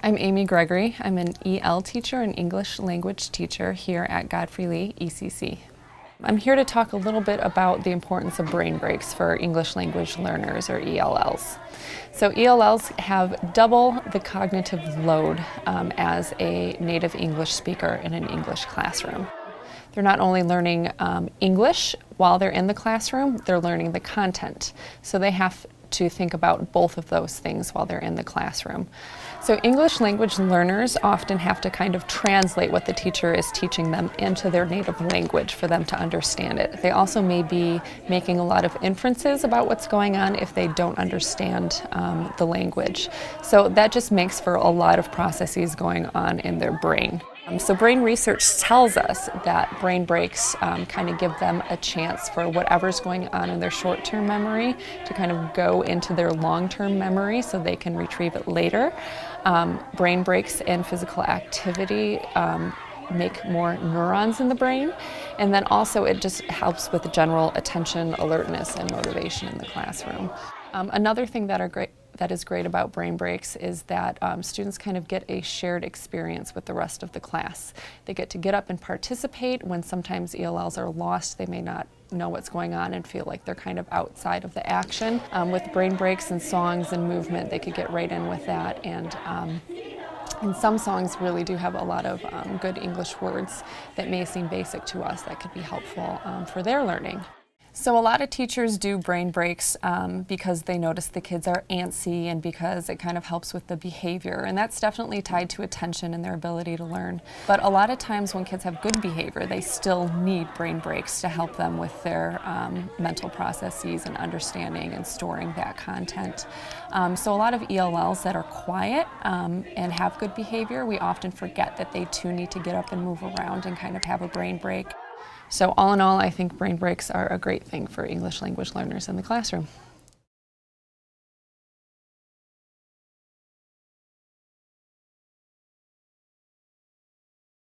I'm Amy Gregory. I'm an EL teacher and English language teacher here at Godfrey Lee ECC. I'm here to talk a little bit about the importance of brain breaks for English language learners, or ELLs. So ELLs have double the cognitive load as a native English speaker in an English classroom. They're not only learning English while they're in the classroom, they're learning the content. So they have to think about both of those things while they're in the classroom. So English language learners often have to kind of translate what the teacher is teaching them into their native language for them to understand it. They also may be making a lot of inferences about what's going on if they don't understand the language. So that just makes for a lot of processes going on in their brain. So brain research tells us that brain breaks kind of give them a chance for whatever's going on in their short-term memory to kind of go into their long-term memory so they can retrieve it later. Brain breaks and physical activity make more neurons in the brain, and then also it just helps with the general attention, alertness, and motivation in the classroom. Another thing that is great about brain breaks is that students kind of get a shared experience with the rest of the class. They get up and participate when sometimes ELLs are lost. They may not know what's going on and feel like they're kind of outside of the action. With brain breaks and songs and movement, they could get right in with that. And some songs really do have a lot of good English words that may seem basic to us that could be helpful for their learning. So a lot of teachers do brain breaks because they notice the kids are antsy and because it kind of helps with the behavior, and that's definitely tied to attention and their ability to learn. But a lot of times when kids have good behavior, they still need brain breaks to help them with their mental processes and understanding and storing that content. So a lot of ELLs that are quiet and have good behavior, we often forget that they too need to get up and move around and kind of have a brain break. So all in all, I think brain breaks are a great thing for English language learners in the classroom.